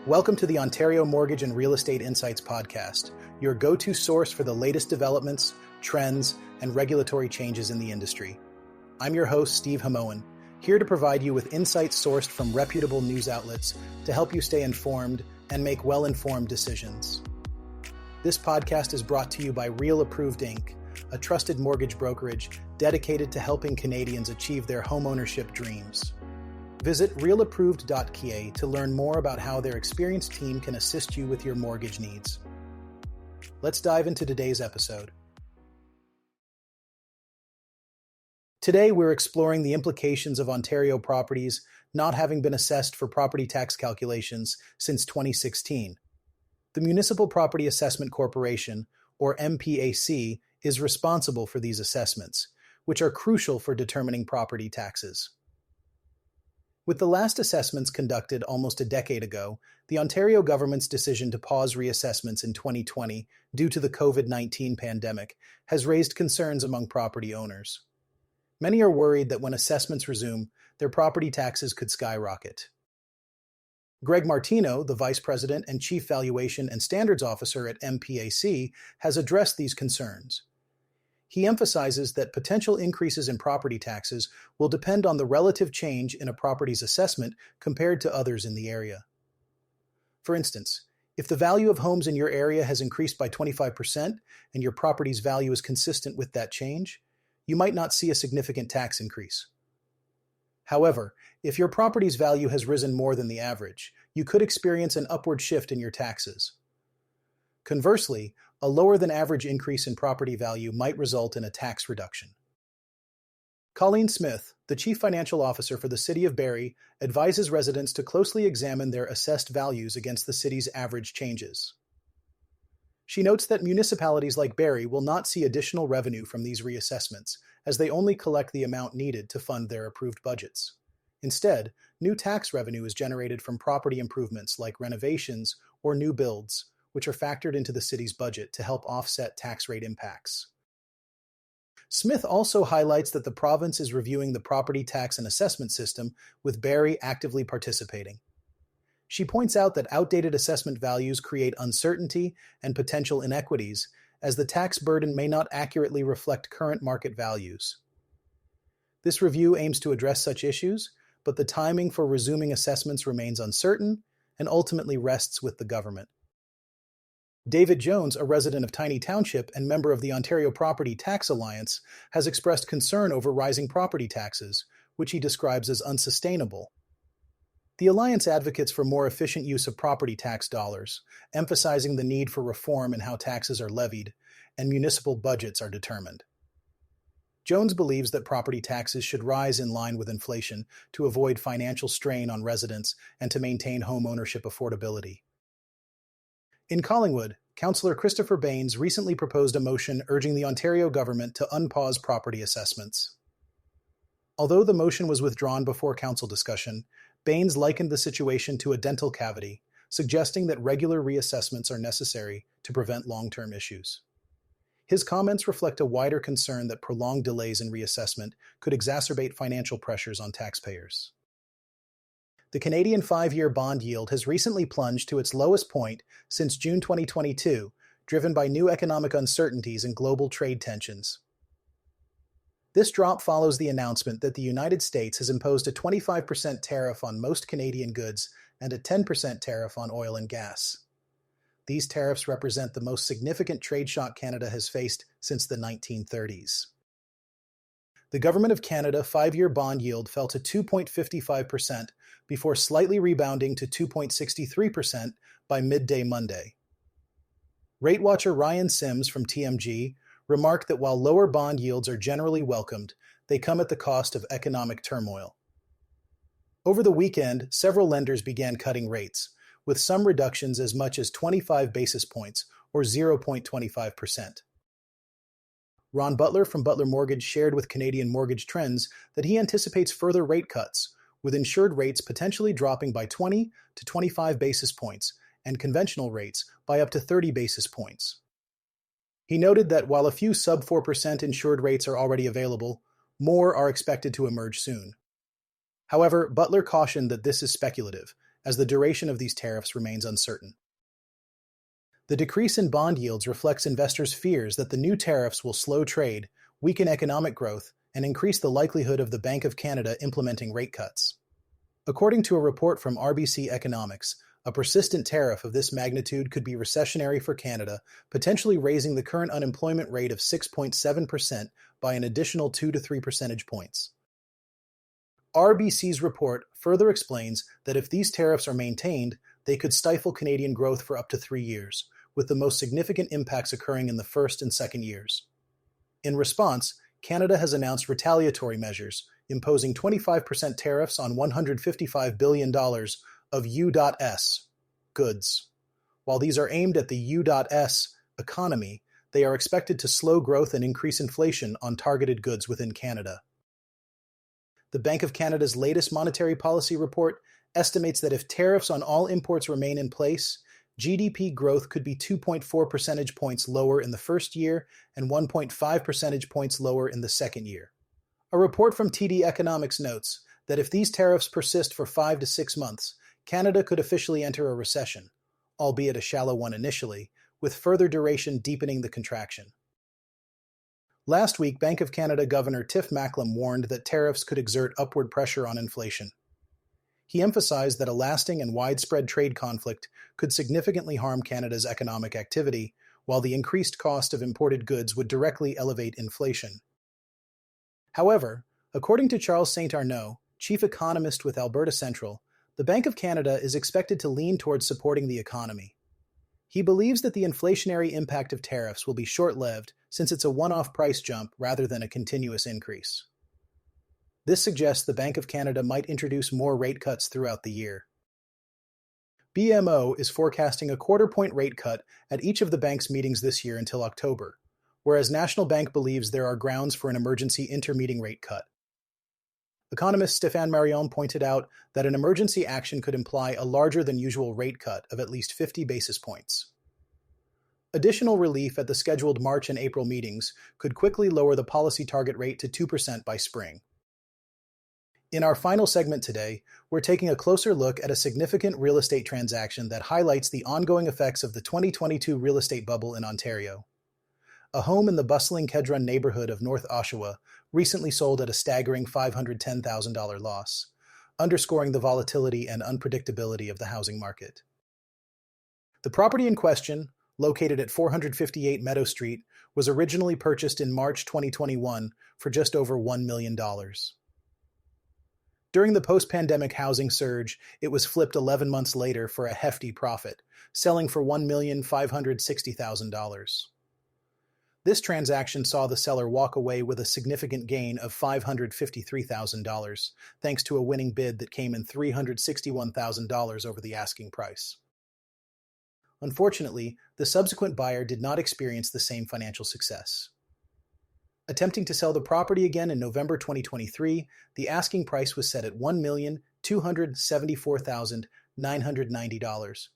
Welcome to the Ontario Mortgage and Real Estate Insights podcast, your go-to source for the latest developments, trends, and regulatory changes in the industry. I'm your host, Steve Hamoan, here to provide you with insights sourced from reputable news outlets to help you stay informed and make well-informed decisions. This podcast is brought to you by Real Approved Inc., a trusted mortgage brokerage dedicated to helping Canadians achieve their homeownership dreams. Visit realapproved.ca to learn more about how their experienced team can assist you with your mortgage needs. Let's dive into today's episode. Today, we're exploring the implications of Ontario properties not having been assessed for property tax calculations since 2016. The Municipal Property Assessment Corporation, or MPAC, is responsible for these assessments, which are crucial for determining property taxes. With the last assessments conducted almost a decade ago, the Ontario government's decision to pause reassessments in 2020 due to the COVID-19 pandemic has raised concerns among property owners. Many are worried that when assessments resume, their property taxes could skyrocket. Greg Martino, the Vice President and Chief Valuation and Standards Officer at MPAC, has addressed these concerns. He emphasizes that potential increases in property taxes will depend on the relative change in a property's assessment compared to others in the area. For instance, if the value of homes in your area has increased by 25% and your property's value is consistent with that change, you might not see a significant tax increase. However, if your property's value has risen more than the average, you could experience an upward shift in your taxes. Conversely, a lower than average increase in property value might result in a tax reduction. Colleen Smith, the Chief Financial Officer for the City of Barrie, advises residents to closely examine their assessed values against the city's average changes. She notes that municipalities like Barrie will not see additional revenue from these reassessments, as they only collect the amount needed to fund their approved budgets. Instead, new tax revenue is generated from property improvements like renovations or new builds, which are factored into the city's budget to help offset tax rate impacts. Smith also highlights that the province is reviewing the property tax and assessment system, with Barrie actively participating. She points out that outdated assessment values create uncertainty and potential inequities, as the tax burden may not accurately reflect current market values. This review aims to address such issues, but the timing for resuming assessments remains uncertain and ultimately rests with the government. David Jones, a resident of Tiny Township and member of the Ontario Property Tax Alliance, has expressed concern over rising property taxes, which he describes as unsustainable. The Alliance advocates for more efficient use of property tax dollars, emphasizing the need for reform in how taxes are levied and municipal budgets are determined. Jones believes that property taxes should rise in line with inflation to avoid financial strain on residents and to maintain home ownership affordability. In Collingwood, Councillor Christopher Baines recently proposed a motion urging the Ontario government to unpause property assessments. Although the motion was withdrawn before council discussion, Baines likened the situation to a dental cavity, suggesting that regular reassessments are necessary to prevent long-term issues. His comments reflect a wider concern that prolonged delays in reassessment could exacerbate financial pressures on taxpayers. The Canadian 5-year bond yield has recently plunged to its lowest point since June 2022, driven by new economic uncertainties and global trade tensions. This drop follows the announcement that the United States has imposed a 25% tariff on most Canadian goods and a 10% tariff on oil and gas. These tariffs represent the most significant trade shock Canada has faced since the 1930s. The Government of Canada 5-year bond yield fell to 2.55% before slightly rebounding to 2.63% by midday Monday. Rate watcher Ryan Sims from TMG remarked that while lower bond yields are generally welcomed, they come at the cost of economic turmoil. Over the weekend, several lenders began cutting rates, with some reductions as much as 25 basis points or 0.25%. Ron Butler from Butler Mortgage shared with Canadian Mortgage Trends that he anticipates further rate cuts, with insured rates potentially dropping by 20 to 25 basis points and conventional rates by up to 30 basis points. He noted that while a few sub-4% insured rates are already available, more are expected to emerge soon. However, Butler cautioned that this is speculative, as the duration of these tariffs remains uncertain. The decrease in bond yields reflects investors' fears that the new tariffs will slow trade, weaken economic growth, and increase the likelihood of the Bank of Canada implementing rate cuts. According to a report from RBC Economics, a persistent tariff of this magnitude could be recessionary for Canada, potentially raising the current unemployment rate of 6.7% by an additional 2 to 3 percentage points. RBC's report further explains that if these tariffs are maintained, they could stifle Canadian growth for up to 3 years, with the most significant impacts occurring in the first and second years. In response, Canada has announced retaliatory measures, imposing 25% tariffs on $155 billion of U.S. goods. While these are aimed at the U.S. economy, they are expected to slow growth and increase inflation on targeted goods within Canada. The Bank of Canada's latest monetary policy report estimates that if tariffs on all imports remain in place, GDP growth could be 2.4 percentage points lower in the first year and 1.5 percentage points lower in the second year. A report from TD Economics notes that if these tariffs persist for 5 to 6 months, Canada could officially enter a recession, albeit a shallow one initially, with further duration deepening the contraction. Last week, Bank of Canada Governor Tiff Macklem warned that tariffs could exert upward pressure on inflation. He emphasized that a lasting and widespread trade conflict could significantly harm Canada's economic activity, while the increased cost of imported goods would directly elevate inflation. However, according to Charles St. Arnaud, chief economist with Alberta Central, the Bank of Canada is expected to lean towards supporting the economy. He believes that the inflationary impact of tariffs will be short-lived since it's a one-off price jump rather than a continuous increase. This suggests the Bank of Canada might introduce more rate cuts throughout the year. BMO is forecasting a quarter-point rate cut at each of the bank's meetings this year until October, whereas National Bank believes there are grounds for an emergency intermeeting rate cut. Economist Stéphane Marion pointed out that an emergency action could imply a larger-than-usual rate cut of at least 50 basis points. Additional relief at the scheduled March and April meetings could quickly lower the policy target rate to 2% by spring. In our final segment today, we're taking a closer look at a significant real estate transaction that highlights the ongoing effects of the 2022 real estate bubble in Ontario. A home in the bustling Kedron neighborhood of North Oshawa recently sold at a staggering $510,000 loss, underscoring the volatility and unpredictability of the housing market. The property in question, located at 458 Meadow Street, was originally purchased in March 2021 for just over $1 million. During the post-pandemic housing surge, it was flipped 11 months later for a hefty profit, selling for $1,560,000. This transaction saw the seller walk away with a significant gain of $553,000, thanks to a winning bid that came in $361,000 over the asking price. Unfortunately, the subsequent buyer did not experience the same financial success. Attempting to sell the property again in November 2023, the asking price was set at $1,274,990.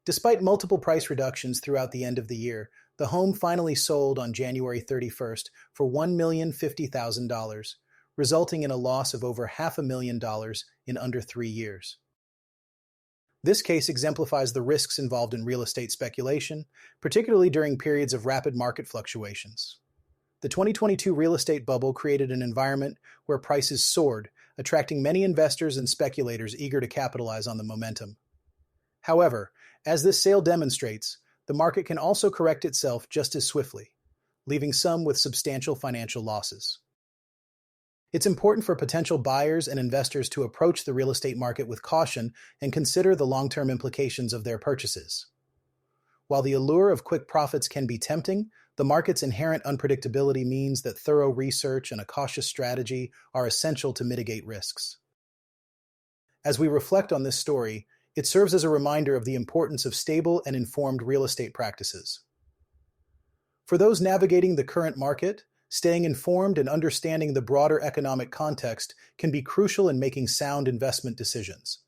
Despite multiple price reductions throughout the end of the year, the home finally sold on January 31st for $1,050,000, resulting in a loss of over $500,000 in under 3 years. This case exemplifies the risks involved in real estate speculation, particularly during periods of rapid market fluctuations. The 2022 real estate bubble created an environment where prices soared, attracting many investors and speculators eager to capitalize on the momentum. However, as this sale demonstrates, the market can also correct itself just as swiftly, leaving some with substantial financial losses. It's important for potential buyers and investors to approach the real estate market with caution and consider the long-term implications of their purchases. While the allure of quick profits can be tempting, the market's inherent unpredictability means that thorough research and a cautious strategy are essential to mitigate risks. As we reflect on this story, it serves as a reminder of the importance of stable and informed real estate practices. For those navigating the current market, staying informed and understanding the broader economic context can be crucial in making sound investment decisions.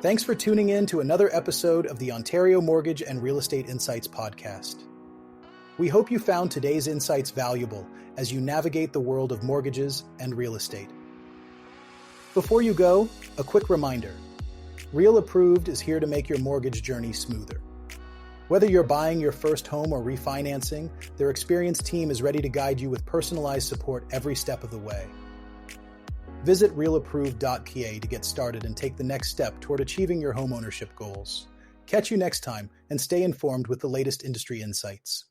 Thanks for tuning in to another episode of the Ontario Mortgage and Real Estate Insights podcast. We hope you found today's insights valuable as you navigate the world of mortgages and real estate. Before you go, A quick reminder, Real Approved is here to make your mortgage journey smoother. Whether you're buying your first home or refinancing, their experienced team is ready to guide you with personalized support every step of the way. Visit realapproved.ca to get started and take the next step toward achieving your homeownership goals. Catch you next time and stay informed with the latest industry insights.